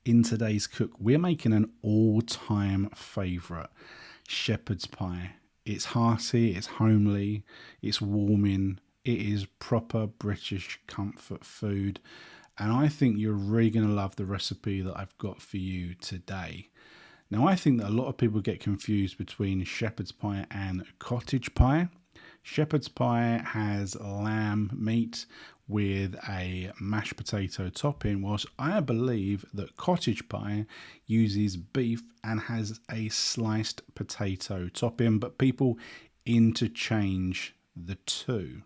in today's cook, we're making an all-time favourite, shepherd's pie. It's hearty, it's homely, it's warming, it is proper British comfort food. And I think you're really going to love the recipe that I've got for you today. Now, I think that a lot of people get confused between shepherd's pie and cottage pie. Shepherd's pie has lamb meat with a mashed potato topping, whilst I believe that cottage pie uses beef and has a sliced potato topping, but people interchange the two.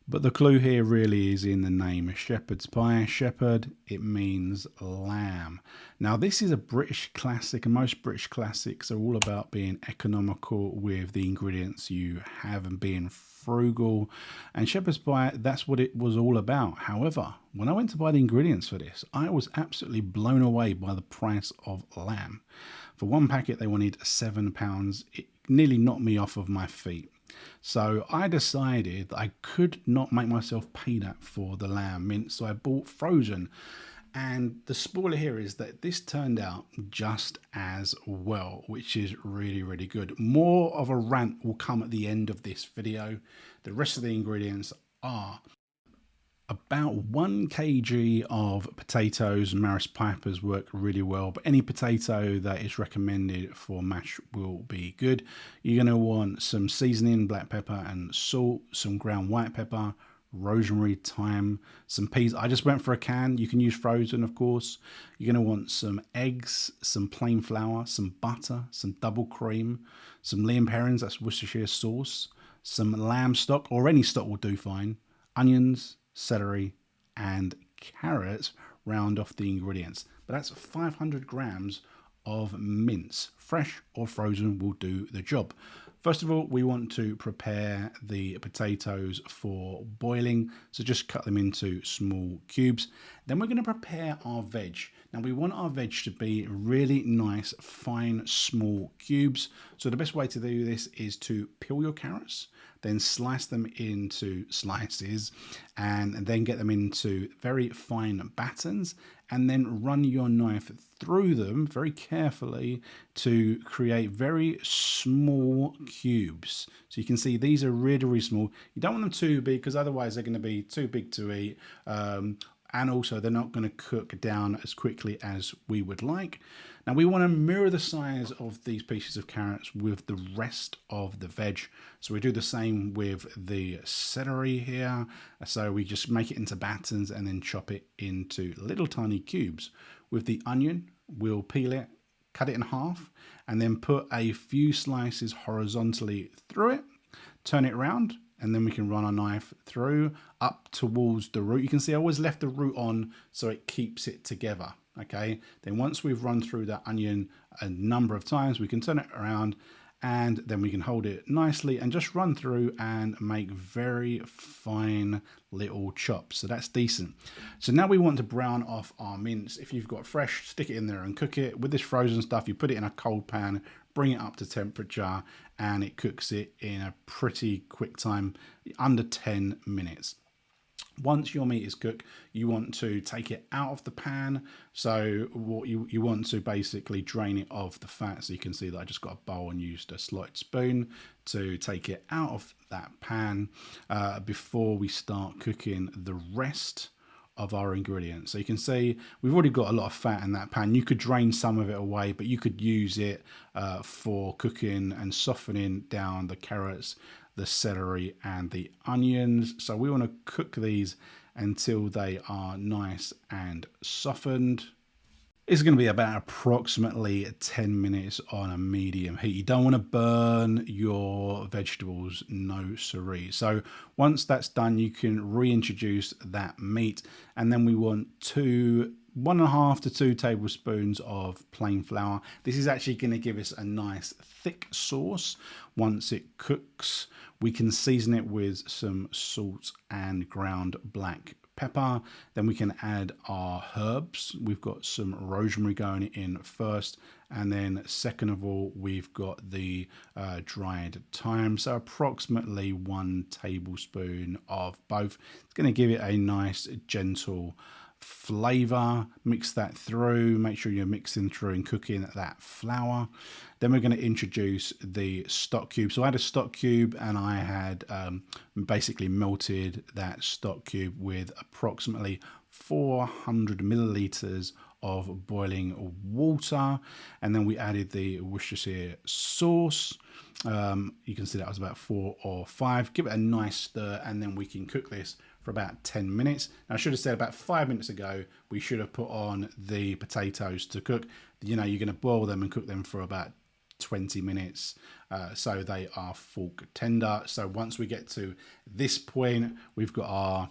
But the clue here really is in the name, shepherd's pie. Shepherd, it means lamb. Now, this is a British classic, and most British classics are all about being economical with the ingredients you have and being frugal. And shepherd's pie, that's what it was all about. However, when I went to buy the ingredients for this, I was absolutely blown away by the price of lamb. For one packet, they wanted £7. It nearly knocked me off of my feet. So I decided that I could not make myself pay that for the lamb mince, so I bought frozen. And the spoiler here is that this turned out just as well, which is really, really good. More of a rant will come at the end of this video. The rest of the ingredients are about 1 kg of potatoes. Maris Pipers work really well, but any potato that is recommended for mash will be good. You're going to want some seasoning, black pepper and salt, some ground white pepper, rosemary, thyme, some peas. I just went for a can. You can use frozen, of course. You're going to want some eggs, some plain flour, some butter, some double cream, some Lea & Perrins, that's Worcestershire sauce, some lamb stock, or any stock will do fine, onions, celery and carrots round off the ingredients. But that's 500 grams of mince, fresh or frozen will do the job. First of all, we want to prepare the potatoes for boiling, so just cut them into small cubes. Then we're going to prepare our veg. Now we want our veg to be really nice, fine, small cubes. So the best way to do this is to peel your carrots, then slice them into slices, and then get them into very fine battens, and then run your knife through them very carefully to create very small cubes. So you can see these are really, really small. You don't want them too big because otherwise they're going to be too big to eat. And also they're not going to cook down as quickly as we would like. Now we want to mirror the size of these pieces of carrots with the rest of the veg. So we do the same with the celery here. So we just make it into battens and then chop it into little tiny cubes. With the onion, we'll peel it, cut it in half, and then put a few slices horizontally through it, turn it around, and then we can run our knife through up towards the root. You can see I always left the root on so it keeps it together. Okay, then once we've run through that onion a number of times, we can turn it around and then we can hold it nicely and just run through and make very fine little chops. So that's decent. So now we want to brown off our mince. If you've got fresh, stick it in there and cook it. With this frozen stuff, you put it in a cold pan, bring it up to temperature, and it cooks it in a pretty quick time, under 10 minutes. Once your meat is cooked, you want to take it out of the pan. So what you want to basically drain it of the fat. So you can see that I just got a bowl and used a slotted spoon to take it out of that pan before we start cooking the rest of our ingredients. So you can see we've already got a lot of fat in that pan. You could drain some of it away, but you could use it for cooking and softening down the carrots, the celery and the onions. So we want to cook these until they are nice and softened. It's going to be about approximately 10 minutes on a medium heat. You don't want to burn your vegetables, no siree. So once that's done, you can reintroduce that meat, and then we want 1.5 to 2 tablespoons of plain flour. This is actually going to give us a nice thick sauce. Once it cooks, we can season it with some salt and ground black pepper. Then we can add our herbs. We've got some rosemary going in first, and then second of all we've got the dried thyme. So approximately 1 tablespoon of both. It's going to give it a nice gentle flavour, mix that through, make sure you're mixing through and cooking that flour. Then we're going to introduce the stock cube. So I had a stock cube and I had basically melted that stock cube with approximately 400 millilitres of boiling water, and then we added the Worcestershire sauce. You can see that was about 4 or 5. Give it a nice stir, and then we can cook this for about 10 minutes. Now, I should have said about 5 minutes ago, we should have put on the potatoes to cook. You know, you're going to boil them and cook them for about 20 minutes, so they are fork tender. So once we get to this point, we've got our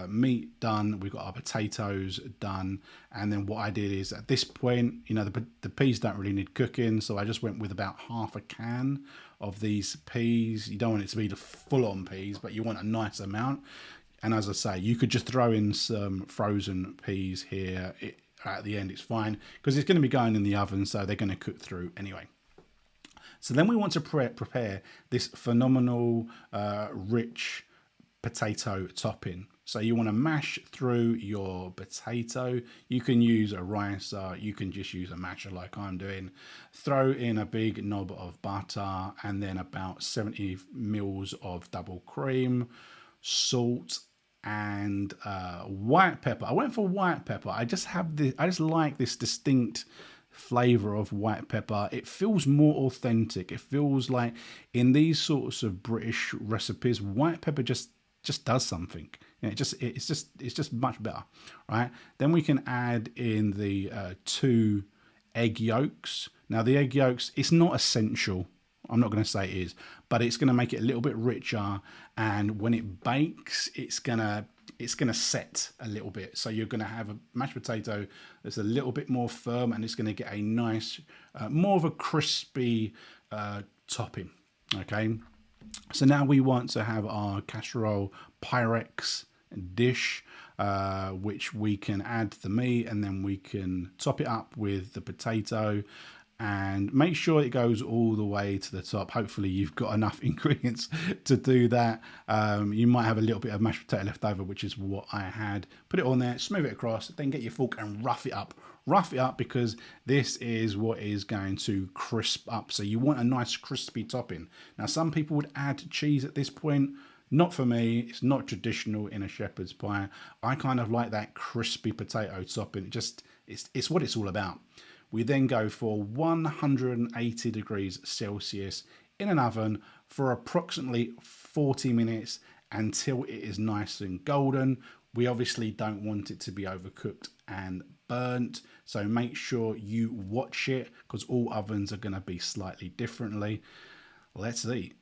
meat done, we've got our potatoes done, and then what I did is at this point, you know, the peas don't really need cooking, so I just went with about half a can of these peas. You don't want it to be the full-on peas, but you want a nice amount. And as I say, you could just throw in some frozen peas here at the end. It's fine because it's going to be going in the oven, so they're going to cook through anyway. So then we want to prepare this phenomenal rich potato topping. So you want to mash through your potato. You can use a ricer, you can just use a masher like I'm doing. Throw in a big knob of butter and then about 70 mils of double cream, salt, and white pepper. I went for white pepper. I just like this distinct flavor of white pepper. It feels more authentic. It feels like in these sorts of British recipes, white pepper just does something. It's just much better, right? Then we can add in the 2 egg yolks. Now the egg yolks, it's not essential. I'm not going to say it is, but it's going to make it a little bit richer, and when it bakes, it's gonna set a little bit. So you're going to have a mashed potato that's a little bit more firm, and it's going to get a nice, more of a crispy topping. Okay. So now we want to have our casserole Pyrex dish, which we can add the meat, and then we can top it up with the potato. And make sure it goes all the way to the top. Hopefully you've got enough ingredients to do that. You might have a little bit of mashed potato left over, which is what I had. Put it on there, smooth it across, then get your fork and rough it up. Rough it up because this is what is going to crisp up. So you want a nice crispy topping. Now some people would add cheese at this point. Not for me. It's not traditional in a shepherd's pie. I kind of like that crispy potato topping. It's what it's all about. We then go for 180 degrees Celsius in an oven for approximately 40 minutes until it is nice and golden. We obviously don't want it to be overcooked and burnt, so make sure you watch it because all ovens are going to be slightly differently. Let's eat.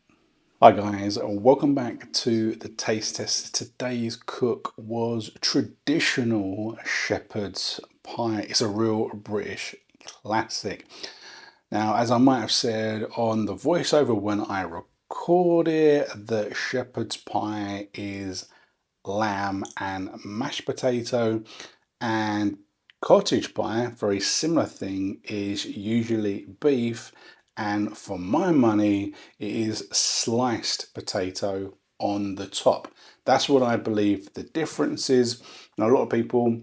Hi guys, welcome back to the taste test. Today's cook was traditional shepherd's pie. It's a real British classic. Now, as I might have said on the voiceover when I record it, the shepherd's pie is lamb and mashed potato, and cottage pie, very similar thing, is usually beef, and for my money it is sliced potato on the top. That's what I believe the difference is. Now, a lot of people,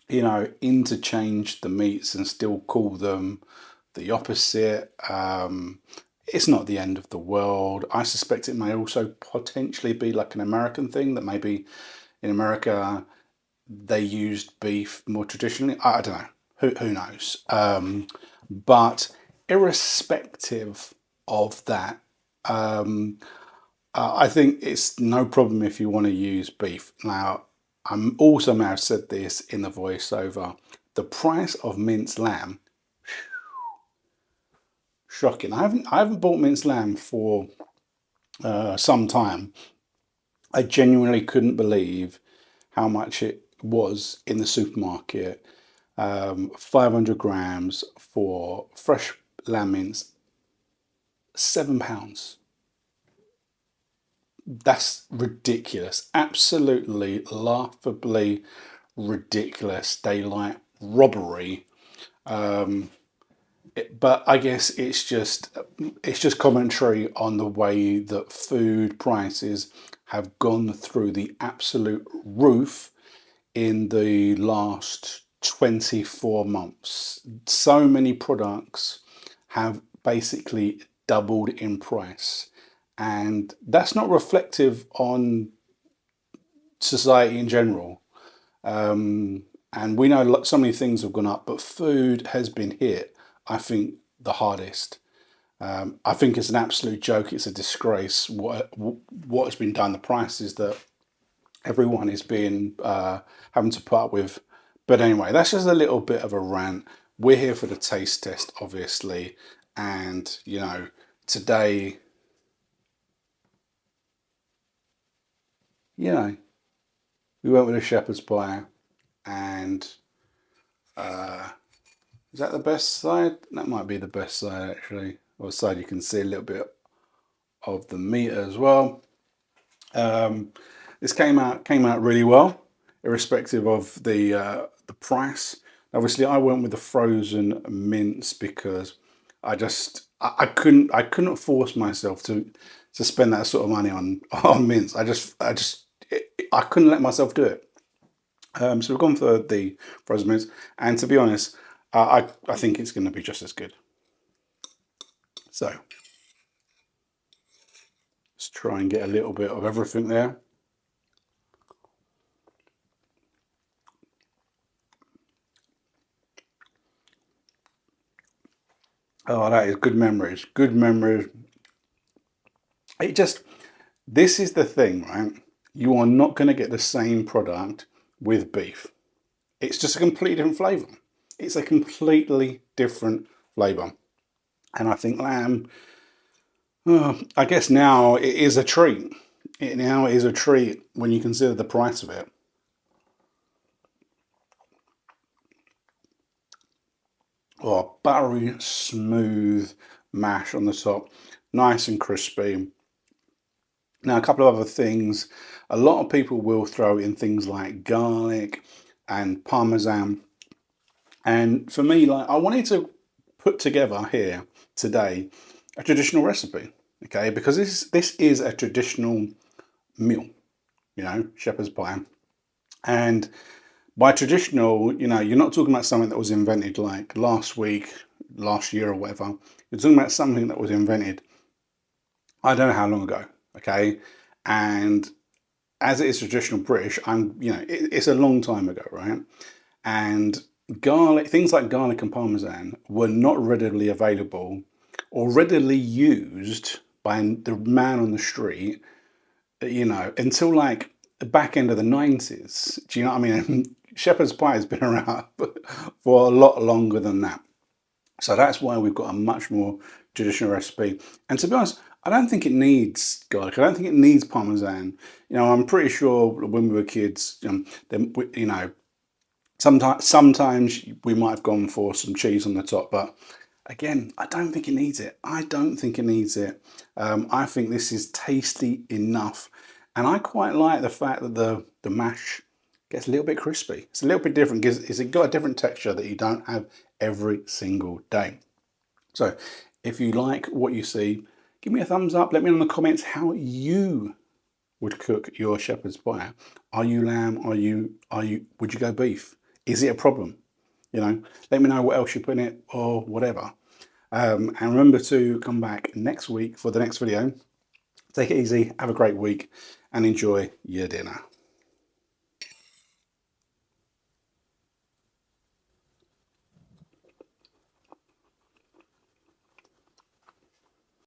you know, interchange the meats and still call them the opposite. It's not the end of the world. I suspect it may also potentially be like an American thing, that maybe in America they used beef more traditionally. I don't know. Who knows? But irrespective of that, I think it's no problem if you want to use beef. Now, I also may have said this in the voiceover. The price of minced lamb, shocking. I haven't bought minced lamb for some time. I genuinely couldn't believe how much it was in the supermarket. 500 grams for fresh lamb mince, £7. That's ridiculous. Absolutely laughably ridiculous. Daylight robbery. But I guess it's just commentary on the way that food prices have gone through the absolute roof in the last 24 months. So many products have basically doubled in price, and that's not reflective on society in general. And we know so many things have gone up, but food has been hit, I think, the hardest. I think it's an absolute joke. It's a disgrace what has been done. The prices that everyone is being having to put up with. But anyway, that's just a little bit of a rant. We're here for the taste test, obviously, and you know, today, you know, we went with a shepherd's pie, and is that the best side? That might be the best side actually. Or side you can see a little bit of the meat as well. This came out really well, irrespective of the price. Obviously, I went with the frozen mince because I couldn't force myself to spend that sort of money on mince. I couldn't let myself do it. So we've gone for the frozen mince, and to be honest, I think it's going to be just as good. So let's try and get a little bit of everything there. Oh, that is good memories. Good memories. This is the thing, right? You are not going to get the same product with beef. It's just a completely different flavour. It's a completely different flavour. And I think lamb, I guess now it is a treat. It now is a treat when you consider the price of it. Oh, buttery, smooth mash on the top, nice and crispy. Now, a couple of other things. A lot of people will throw in things like garlic and parmesan. And for me, like I wanted to put together here today a traditional recipe, okay? Because this is a traditional meal, you know, shepherd's pie. And by traditional, you know, you're not talking about something that was invented like last week, last year, or whatever. You're talking about something that was invented, I don't know how long ago, okay? And as it is traditional British, it's a long time ago, right? And garlic, things like garlic and parmesan were not readily available or readily used by the man on the street, you know, until like the back end of the 90s. Do you know what I mean? Shepherd's pie has been around for a lot longer than that. So that's why we've got a much more traditional recipe. And to be honest, I don't think it needs garlic. I don't think it needs parmesan. You know, I'm pretty sure when we were kids, you know, sometimes we might have gone for some cheese on the top, but again, I don't think it needs it. I don't think it needs it. I think this is tasty enough, and I quite like the fact that the mash gets a little bit crispy. It's a little bit different because it's got a different texture that you don't have every single day. So if you like what you see, give me a thumbs up. Let me know in the comments how you would cook your shepherd's pie. Are you lamb? Would you go beef? Is it a problem? You know, let me know what else you put in it or whatever. And remember to come back next week for the next video. Take it easy, have a great week, and enjoy your dinner.